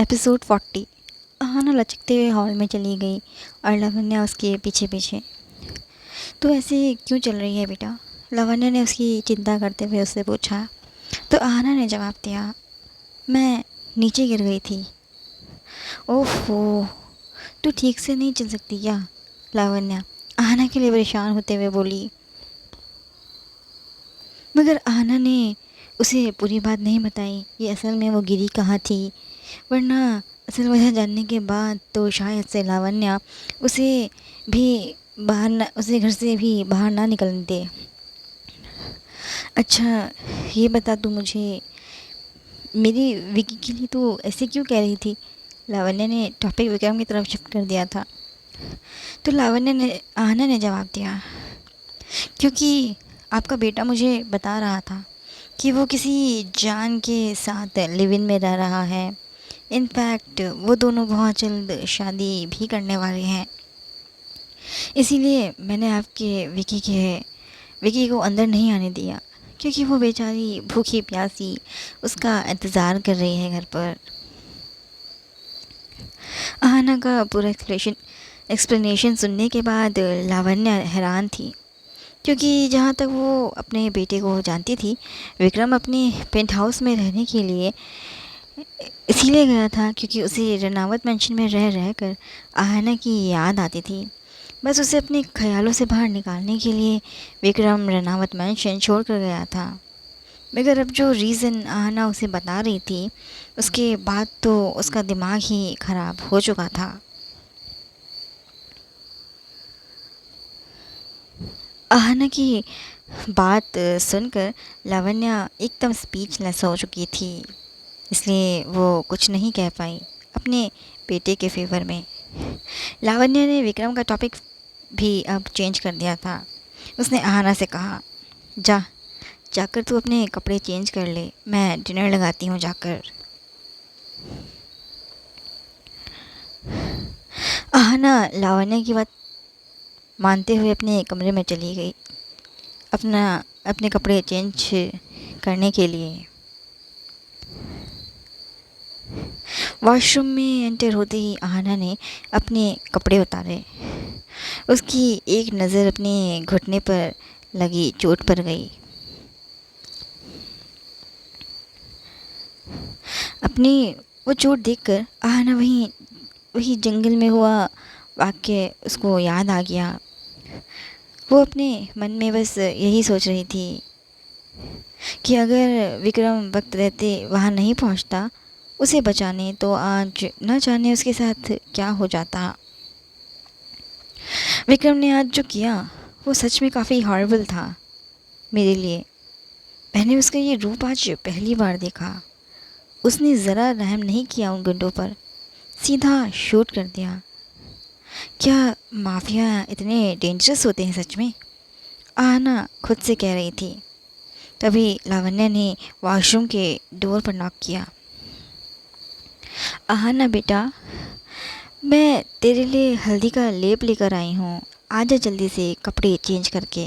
Episode 40। Ahana लचकते हुए hall में चली गई और लावण्या उसके पीछे पीछे। तो ऐसे क्यों चल रही है बेटा? लावण्या ने उसकी चिंता करते हुए उससे पूछा। तो अहाना ने जवाब दिया, मैं नीचे गिर गई थी। ओहो, तू ठीक से नहीं चल सकती क्या? लावण्या अहाना के लिए परेशान होते हुए बोली। मगर अहाना ने उसे पूरी बात नहीं बताई कि असल में वो गिरी कहाँ थी, वरना असल वजह जानने के बाद तो शायद से लावण्या उसे भी उसे घर से भी बाहर ना निकलने दे। अच्छा, ये बता तू मुझे, मेरी विकी के लिए तू ऐसे क्यों कह रही थी? लावण्या ने टॉपिक विक्रम की तरफ शिफ्ट कर दिया था। तो आहाना ने जवाब दिया, क्योंकि आपका बेटा मुझे बता रहा था कि वो किसी जान के साथ लिव इन में रह रहा है। इनफैक्ट वो दोनों बहुत जल्द शादी भी करने वाले हैं। इसीलिए मैंने आपके विकी को अंदर नहीं आने दिया, क्योंकि वो बेचारी भूखी प्यासी उसका इंतज़ार कर रही है घर पर। आहाना का पूरा एक्सप्लेनेशन सुनने के बाद लावण्या हैरान थी, क्योंकि जहाँ तक वो अपने बेटे को जानती थी, विक्रम अपने पेंट हाउस में रहने के लिए इसीलिए गया था क्योंकि उसे रनावत मेंशन में रह रह कर आहाना की याद आती थी। बस उसे अपने ख्यालों से बाहर निकालने के लिए विक्रम रनावत मेंशन छोड़ कर गया था। मगर अब जो रीज़न आहाना उसे बता रही थी, उसके बाद तो उसका दिमाग ही ख़राब हो चुका था। आहाना की बात सुनकर लावण्या एकदम स्पीचलेस हो चुकी थी, इसलिए वो कुछ नहीं कह पाई अपने बेटे के फेवर में। लावण्या ने विक्रम का टॉपिक भी अब चेंज कर दिया था। उसने आहाना से कहा, जाकर तू अपने कपड़े चेंज कर ले, मैं डिनर लगाती हूँ जाकर। आहाना लावण्या की बात मानते हुए अपने कमरे में चली गई अपने कपड़े चेंज करने के लिए। वॉशरूम में एंटर होते ही आहाना ने अपने कपड़े उतारे। उसकी एक नज़र अपने घुटने पर लगी चोट पर गई। अपनी वो चोट देखकर आहाना वही जंगल में हुआ वाक्य उसको याद आ गया। वो अपने मन में बस यही सोच रही थी कि अगर विक्रम वक्त रहते वहाँ नहीं पहुँचता उसे बचाने, तो आज न जाने उसके साथ क्या हो जाता। विक्रम ने आज जो किया वो सच में काफ़ी हॉरिबल था मेरे लिए। मैंने उसका ये रूप आज पहली बार देखा। उसने ज़रा रहम नहीं किया उन गुंडों पर, सीधा शूट कर दिया। क्या माफिया इतने डेंजरस होते हैं सच में? आहाना खुद से कह रही थी। तभी लावण्या ने वॉशरूम के डोर पर नॉक किया। आहाना बेटा, मैं तेरे लिए हल्दी का लेप लेकर आई हूँ, आजा जल्दी से कपड़े चेंज करके।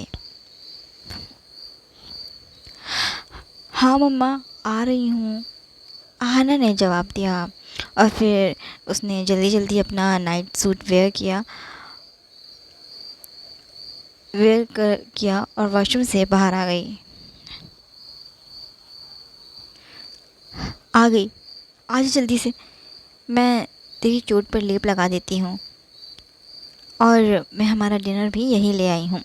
हाँ मम्मा, आ रही हूँ, आहाना ने जवाब दिया और फिर उसने जल्दी जल्दी अपना नाइट सूट वेयर किया और वॉशरूम से बाहर आ गई। आज जल्दी से, मैं तेरी चोट पर लेप लगा देती हूँ और मैं हमारा डिनर भी यहीं ले आई हूँ।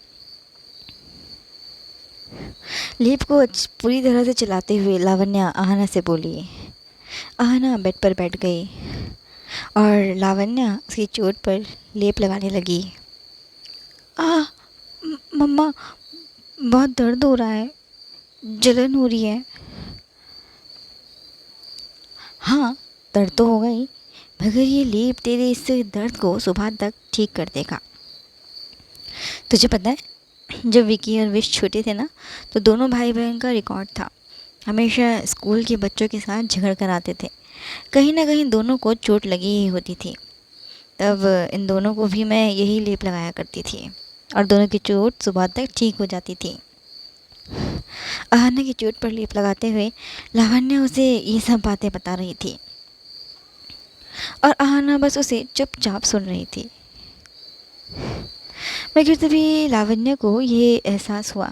लेप को पूरी तरह से चलाते हुए लावण्या आहाना से बोली। आहाना बेड पर बैठ गई और लावण्या उसकी चोट पर लेप लगाने लगी। मम्मा, बहुत दर्द हो रहा है, जलन हो रही है। हाँ, दर्द तो हो गई, मगर ये लेप तेरे इस दर्द को सुबह तक ठीक कर देगा। तुझे पता है, जब विकी और विश छोटे थे ना, तो दोनों भाई बहन का रिकॉर्ड था, हमेशा स्कूल के बच्चों के साथ झगड़ कर आते थे। कहीं ना कहीं दोनों को चोट लगी ही होती थी। तब इन दोनों को भी मैं यही लेप लगाया करती थी और दोनों की चोट सुबह तक ठीक हो जाती थी। आहाना की चोट पर लेप लगाते हुए लावण्या उसे ये सब बातें बता रही थी। और आहाना बस उसे चुपचाप सुन रही थी। मगर तभी लावण्य को ये एहसास हुआ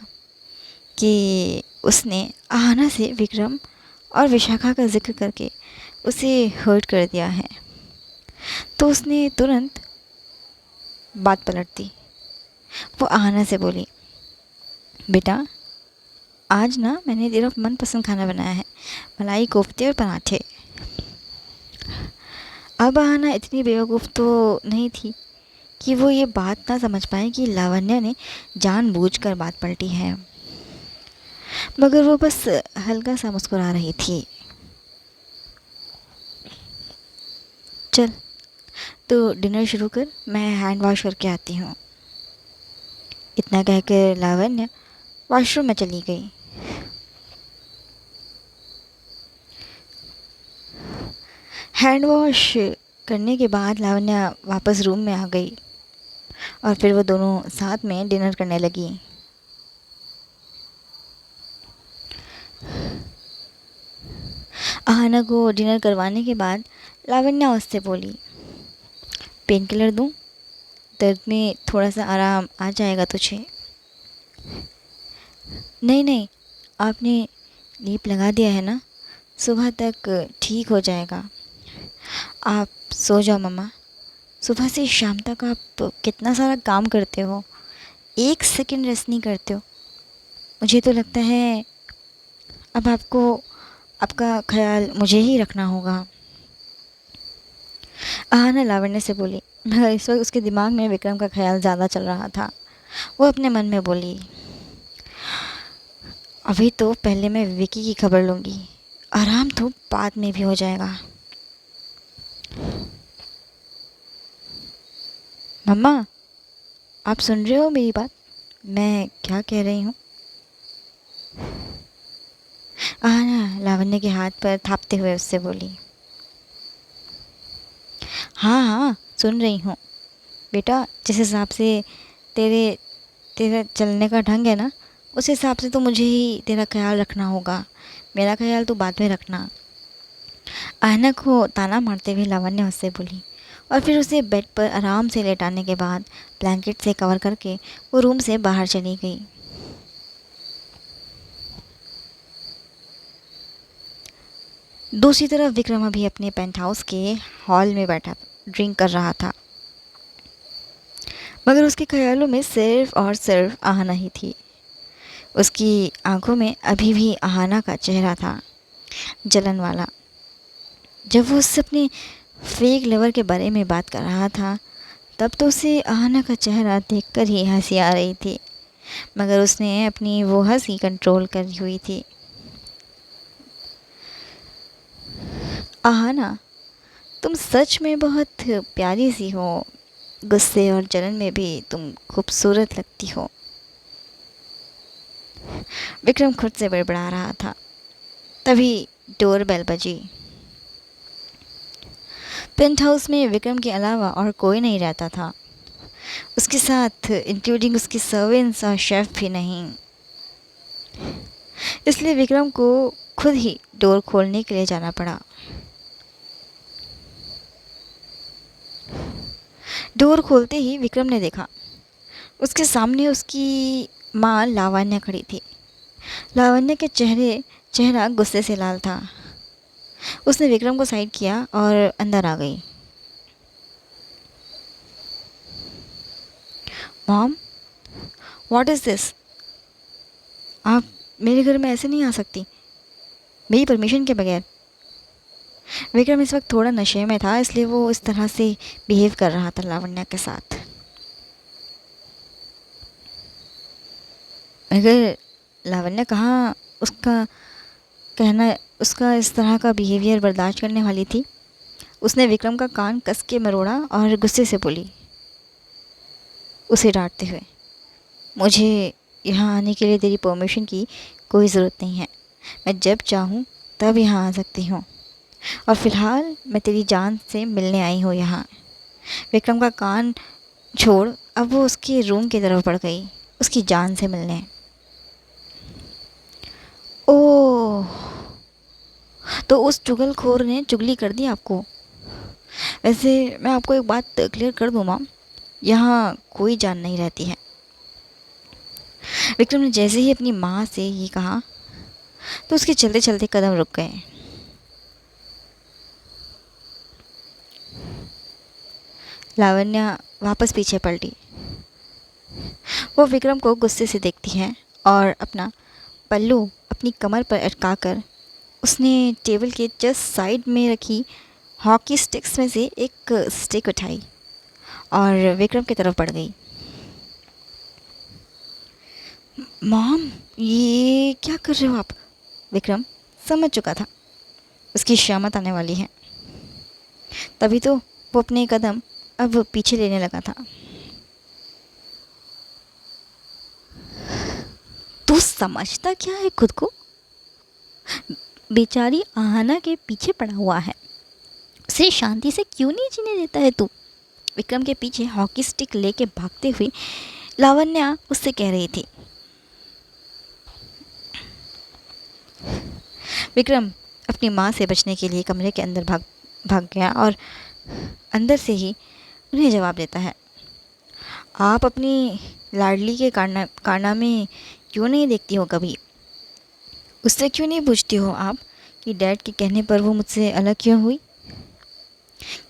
कि उसने आहाना से विक्रम और विशाखा का जिक्र करके उसे हर्ट कर दिया है। तो उसने तुरंत बात पलट दी। वो आहाना से बोली, बेटा आज ना मैंने तेरा मनपसंद खाना बनाया है, मलाई कोफ्ते और पराठे। अब आहाना इतनी बेवकूफ़ तो नहीं थी कि वो ये बात ना समझ पाए कि लावण्य ने जानबूझकर बात पलटी है, मगर वो बस हल्का सा मुस्कुरा रही थी। चल तो डिनर शुरू कर, मैं हैंड वॉश करके आती हूँ। इतना कहकर लावण्य वॉशरूम में चली गई। हैंड वॉश करने के बाद लावण्य वापस रूम में आ गई और फिर वो दोनों साथ में डिनर करने लगी। आहाना को डिनर करवाने के बाद लावण्य उससे बोली, पेन किलर दूँ? दर्द में थोड़ा सा आराम आ जाएगा तुझे। नहीं नहीं, आपने लीप लगा दिया है ना, सुबह तक ठीक हो जाएगा। आप सो जाओ मम्मा, सुबह से शाम तक आप कितना सारा काम करते हो, एक सेकंड रेस्ट नहीं करते हो। मुझे तो लगता है अब आपको आपका ख्याल मुझे ही रखना होगा। आहाना लावण्य से बोली, मगर इस वक्त उसके दिमाग में विक्रम का ख्याल ज़्यादा चल रहा था। वो अपने मन में बोली, अभी तो पहले मैं विकी की खबर लूँगी, आराम तो बाद में भी हो जाएगा। मम्मा आप सुन रहे हो मेरी बात, मैं क्या कह रही हूँ? आहाना लावण्य के हाथ पर थापते हुए उससे बोली, हाँ हाँ सुन रही हूँ बेटा, जिस हिसाब से तेरे तेरा चलने का ढंग है ना, उस हिसाब से तो मुझे ही तेरा ख्याल रखना होगा, मेरा ख्याल तो बाद में रखना। आहना को ताना मारते हुए लावण्य उससे बोली और फिर उसे बेड पर आराम से लेटाने के बाद ब्लैंकेट से कवर करके वो रूम से बाहर चली गई। दूसरी तरफ विक्रम अभी अपने पेंट हाउस के हॉल में बैठा ड्रिंक कर रहा था, मगर उसके ख्यालों में सिर्फ और सिर्फ आहना ही थी। उसकी आंखों में अभी भी आहाना का चेहरा था, जलन वाला। जब वो उससे अपने फेक लवर के बारे में बात कर रहा था, तब तो उसे आहाना का चेहरा देखकर ही हंसी आ रही थी, मगर उसने अपनी वो हंसी कंट्रोल करी हुई थी। आहाना, तुम सच में बहुत प्यारी सी हो, गुस्से और जलन में भी तुम खूबसूरत लगती हो। विक्रम खुद से बड़बड़ा रहा था। तभी डोर बेल बजी। पेंट हाउस में विक्रम के अलावा और कोई नहीं रहता था, उसके साथ इंक्लूडिंग उसके सर्वेंट्स और शेफ भी नहीं। इसलिए विक्रम को खुद ही डोर खोलने के लिए जाना पड़ा। डोर खोलते ही विक्रम ने देखा उसके सामने उसकी माँ लावण्य खड़ी थी। लावण्य के चेहरा गुस्से से लाल था। उसने विक्रम को साइड किया और अंदर आ गई। Mom, what is this? आप मेरे घर में ऐसे नहीं आ सकती, मेरी परमिशन के बगैर। विक्रम इस वक्त थोड़ा नशे में था, इसलिए वो इस तरह से बिहेव कर रहा था लावण्य के साथ। मगर लावण्य कहाँ उसका कहना उसका इस तरह का बिहेवियर बर्दाश्त करने वाली थी। उसने विक्रम का कान कस के मरोड़ा और गुस्से से बोली, उसे डांटते हुए, मुझे यहाँ आने के लिए तेरी परमिशन की कोई ज़रूरत नहीं है। मैं जब चाहूँ तब यहाँ आ सकती हूँ, और फ़िलहाल मैं तेरी जान से मिलने आई हूँ यहाँ। विक्रम का कान छोड़ अब वो उसके रूम की तरफ बढ़ गई, उसकी जान से मिलने। ओह, तो उस चुगलखोर ने चुगली कर दी आपको? वैसे मैं आपको एक बात क्लियर कर दूँ मॉम, यहाँ कोई जान नहीं रहती है। विक्रम ने जैसे ही अपनी माँ से ये कहा तो उसके चलते चलते कदम रुक गए। लावण्य वापस पीछे पलटी। वो विक्रम को गुस्से से देखती है और अपना पल्लू अपनी कमर पर अटकाकर उसने टेबल के जस्ट साइड में रखी हॉकी स्टिक्स में से एक स्टिक उठाई और विक्रम की तरफ बढ़ गई। मॉम, ये क्या कर रहे हो आप? विक्रम समझ चुका था उसकी शामत आने वाली है, तभी तो वो अपने कदम अब पीछे लेने लगा था। तू समझता क्या है खुद को? बेचारी आहना के पीछे पड़ा हुआ है, उसे शांति से क्यों नहीं जीने देता है तू? विक्रम के पीछे हॉकी स्टिक लेके भागते हुए लावण्या उससे कह रही थी। विक्रम अपनी माँ से बचने के लिए कमरे के अंदर भाग गया और अंदर से ही उन्हें जवाब देता है। आप अपनी लाडली के कारनामे क्यों नहीं देखती हो कभी? उससे क्यों नहीं पूछती हो आप कि डैड के कहने पर वो मुझसे अलग क्यों हुई?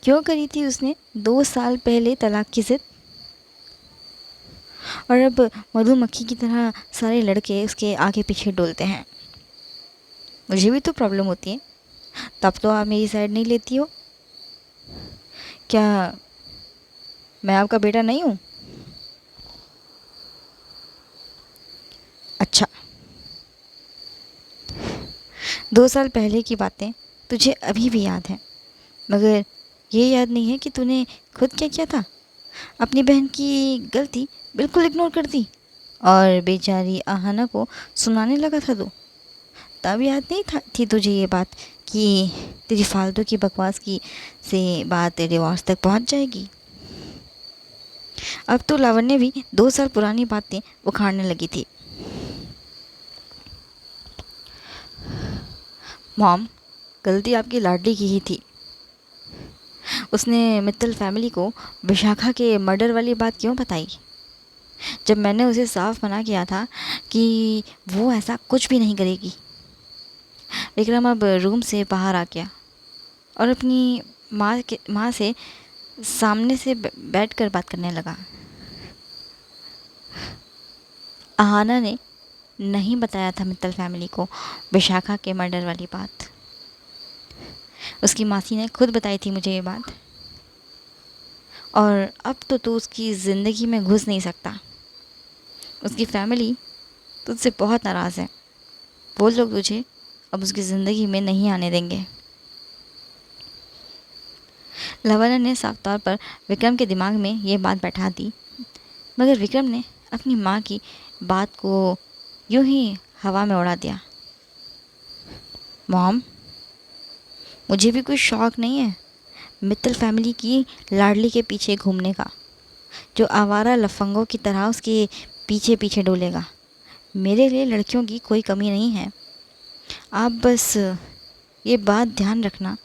क्यों करी थी उसने 2 साल पहले तलाक की जिद? और अब मधुमक्खी की तरह सारे लड़के उसके आगे पीछे डोलते हैं। मुझे भी तो प्रॉब्लम होती है, तब तो आप मेरी साइड नहीं लेती हो। क्या मैं आपका बेटा नहीं हूँ? अच्छा, 2 साल पहले की बातें तुझे अभी भी याद हैं, मगर ये याद नहीं है कि तूने खुद क्या किया था। अपनी बहन की गलती बिल्कुल इग्नोर कर दी और बेचारी आहना को सुनाने लगा था तू। तब याद नहीं थी तुझे ये बात कि तेरी फालतू की बकवास की से बात डिवोर्स तक पहुंच जाएगी। अब तो लावण्य भी 2 साल पुरानी बातें उखाड़ने लगी थी। मॉम, गलती आपकी लाडली की ही थी। उसने मित्तल फैमिली को विशाखा के मर्डर वाली बात क्यों बताई, जब मैंने उसे साफ मना किया था कि वो ऐसा कुछ भी नहीं करेगी। विक्रम अब रूम से बाहर आ गया और अपनी माँ से सामने से बैठकर बात करने लगा। आहाना ने नहीं बताया था मित्तल फैमिली को विशाखा के मर्डर वाली बात। उसकी मासी ने खुद बताई थी मुझे ये बात। और अब तो तू उसकी ज़िंदगी में घुस नहीं सकता। उसकी फैमिली तुझसे बहुत नाराज़ है। वो लोग तुझे अब उसकी ज़िंदगी में नहीं आने देंगे। लावण्या ने साफ तौर पर विक्रम के दिमाग में ये बात बैठा दी, मगर विक्रम ने अपनी माँ की बात को यूं ही हवा में उड़ा दिया। मॉम, मुझे भी कोई शौक़ नहीं है मित्तल फैमिली की लाडली के पीछे घूमने का, जो आवारा लफंगों की तरह उसके पीछे पीछे डोलेगा। मेरे लिए लड़कियों की कोई कमी नहीं है। आप बस ये बात ध्यान रखना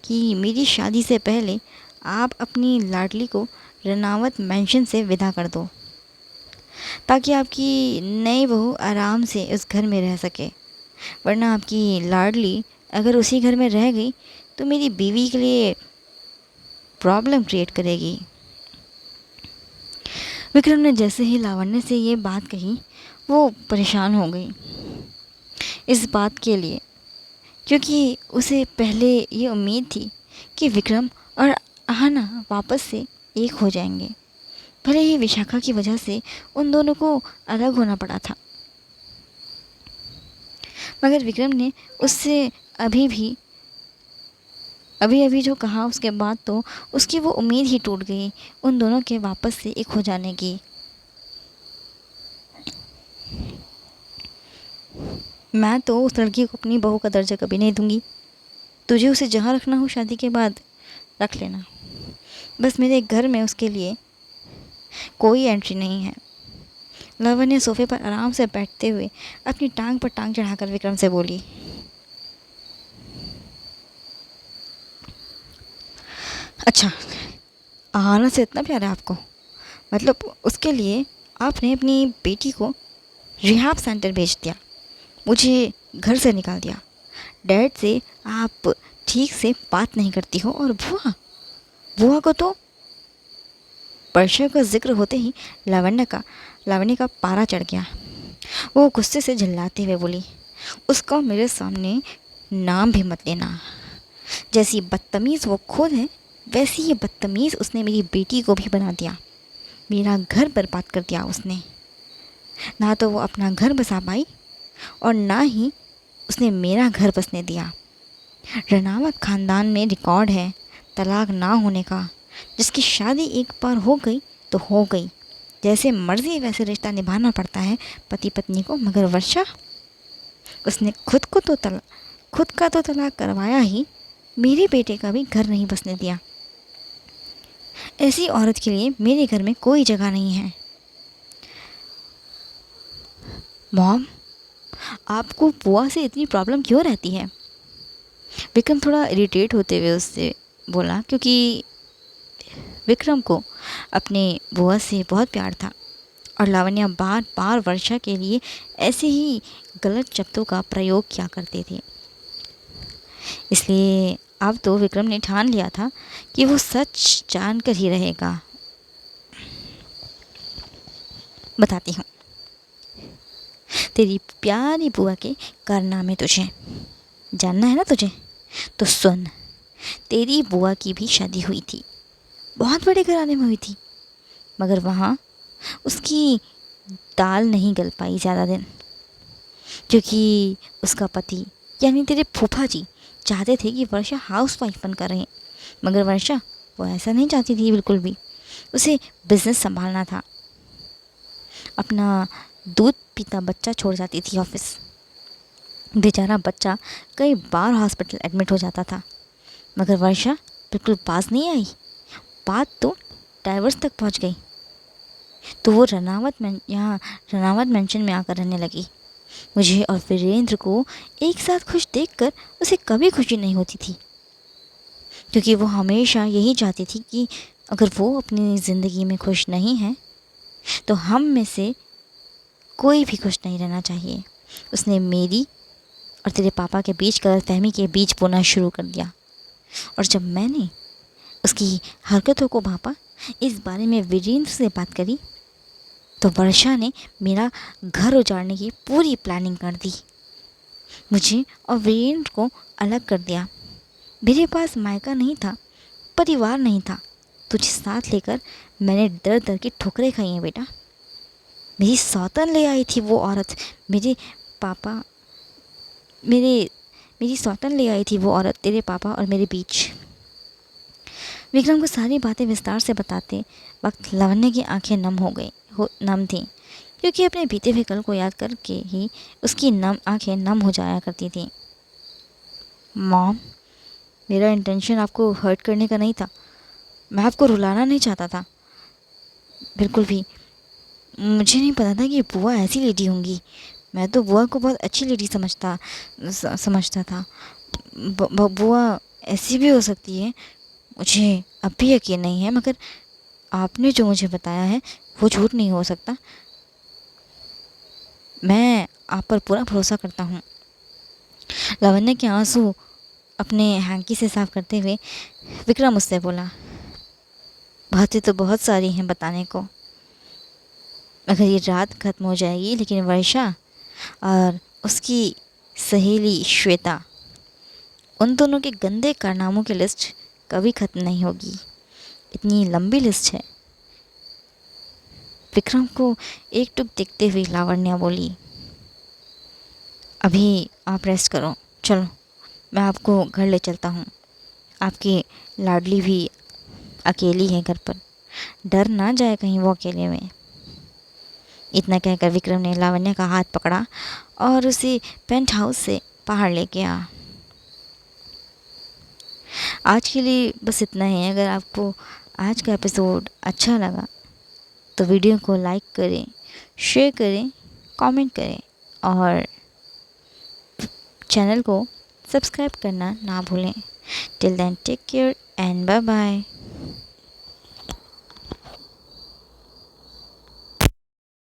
कि मेरी शादी से पहले आप अपनी लाडली को रनावत मेंशन से विदा कर दो, ताकि आपकी नई बहू आराम से उस घर में रह सके। वरना आपकी लाडली अगर उसी घर में रह गई तो मेरी बीवी के लिए प्रॉब्लम क्रिएट करेगी। विक्रम ने जैसे ही लावण्य से ये बात कही वो परेशान हो गई इस बात के लिए, क्योंकि उसे पहले ये उम्मीद थी कि विक्रम और आहना वापस से एक हो जाएंगे। भले ही विशाखा की वजह से उन दोनों को अलग होना पड़ा था, मगर विक्रम ने उससे अभी अभी जो कहा उसके बाद तो उसकी वो उम्मीद ही टूट गई उन दोनों के वापस से एक हो जाने की। मैं तो उस लड़की को अपनी बहू का दर्जा कभी नहीं दूंगी। तुझे उसे जहाँ रखना हो शादी के बाद रख लेना, बस मेरे घर में उसके लिए कोई एंट्री नहीं है। लावण्य सोफे पर आराम से बैठते हुए अपनी टांग पर टांग चढ़ाकर विक्रम से बोली। अच्छा, आहाना से इतना प्यार है आपको? मतलब उसके लिए आपने अपनी बेटी को रिहाब सेंटर भेज दिया, मुझे घर से निकाल दिया, डैड से आप ठीक से बात नहीं करती हो, और बुआ बुआ को तो। वर्षा का जिक्र होते ही लावण्य का पारा चढ़ गया। वो गुस्से से झल्लाते हुए बोली, उसका मेरे सामने नाम भी मत लेना। जैसी बदतमीज़ वो खुद है, वैसी ही बदतमीज़ उसने मेरी बेटी को भी बना दिया। मेरा घर बर्बाद कर दिया उसने। ना तो वो अपना घर बसा पाई और ना ही उसने मेरा घर बसने दिया। रनावत खानदान में रिकॉर्ड है तलाक ना होने का। जिसकी शादी एक बार हो गई तो हो गई, जैसे मर्जी वैसे रिश्ता निभाना पड़ता है पति पत्नी को। मगर वर्षा, उसने खुद का तो तलाक करवाया ही, मेरे बेटे का भी घर नहीं बसने दिया। ऐसी औरत के लिए मेरे घर में कोई जगह नहीं है। मॉम, आपको बुआ से इतनी प्रॉब्लम क्यों रहती है? विक्रम थोड़ा इरिटेट होते हुए उससे बोला, क्योंकि विक्रम को अपने बुआ से बहुत प्यार था और लावण्या बार बार वर्षा के लिए ऐसे ही गलत शब्दों का प्रयोग किया करते थे। इसलिए अब तो विक्रम ने ठान लिया था कि वो सच जानकर ही रहेगा। बताती हूँ तेरी प्यारी बुआ के कारनामे तुझे जानना है ना तुझे, तो सुन। तेरी बुआ की भी शादी हुई थी, बहुत बड़े घराने में हुई थी, मगर वहाँ उसकी दाल नहीं गल पाई ज़्यादा दिन, क्योंकि उसका पति यानी तेरे फूफा जी चाहते थे कि वर्षा हाउसवाइफ बनकर रहे। मगर वर्षा वो ऐसा नहीं चाहती थी बिल्कुल भी। उसे बिजनेस संभालना था। अपना दूध पीता बच्चा छोड़ जाती थी ऑफिस। बेचारा बच्चा कई बार हॉस्पिटल एडमिट हो जाता था, मगर वर्षा बिल्कुल पास नहीं आई। बात तो डाइवर्स तक पहुंच गई। तो वो यहाँ रनावत मेंशन में आकर रहने लगी। मुझे और वीरेंद्र को एक साथ खुश देखकर उसे कभी खुशी नहीं होती थी, क्योंकि वो हमेशा यही चाहती थी कि अगर वो अपनी ज़िंदगी में खुश नहीं है तो हम में से कोई भी खुश नहीं रहना चाहिए। उसने मेरी और तेरे पापा के बीच गलतफहमी के बीज बोना शुरू कर दिया, और जब मैंने उसकी हरकतों को भापा, इस बारे में वीरेंद्र से बात करी, तो वर्षा ने मेरा घर उजाड़ने की पूरी प्लानिंग कर दी। मुझे और वीरेंद्र को अलग कर दिया। मेरे पास मायका नहीं था, परिवार नहीं था। तुझे साथ लेकर मैंने दर दर की ठोकरें खाई हैं बेटा। मेरी सौतन ले आई थी वो औरत, मेरे पापा मेरे मेरी सौतन ले आई थी वो औरत तेरे पापा और मेरे बीच। विक्रम को सारी बातें विस्तार से बताते वक्त लावण्य की आंखें नम थीं, क्योंकि अपने बीते हुए कल को याद करके ही उसकी आंखें नम हो जाया करती थीं। मॉम, मेरा इंटेंशन आपको हर्ट करने का नहीं था। मैं आपको रुलाना नहीं चाहता था बिल्कुल भी। मुझे नहीं पता था कि बुआ ऐसी लेडी होंगी। मैं तो बुआ को बहुत अच्छी लेडी समझता था। बुआ ऐसी भी हो सकती है, मुझे अब भी यकीन नहीं है, मगर आपने जो मुझे बताया है वो झूठ नहीं हो सकता। मैं आप पर पूरा भरोसा करता हूँ। लावण्य के आंसू अपने हैंकी से साफ करते हुए विक्रम उससे बोला, बातें तो बहुत सारी हैं बताने को, अगर ये रात ख़त्म हो जाएगी, लेकिन वर्षा और उसकी सहेली श्वेता, उन दोनों के गंदे कारनामों की लिस्ट कभी ख़त्म नहीं होगी। इतनी लंबी लिस्ट है। विक्रम को एक टुक देखते हुए लावण्या बोली, अभी आप रेस्ट करो, चलो मैं आपको घर ले चलता हूँ। आपकी लाडली भी अकेली है घर पर, डर ना जाए कहीं वो अकेले में। इतना कहकर विक्रम ने लावण्या का हाथ पकड़ा और उसे पेंट हाउस से बाहर ले गया। आज के लिए बस इतना ही। अगर आपको आज का एपिसोड अच्छा लगा तो वीडियो को लाइक करें, शेयर करें, कमेंट करें और चैनल को सब्सक्राइब करना ना भूलें। Till then take care and bye bye.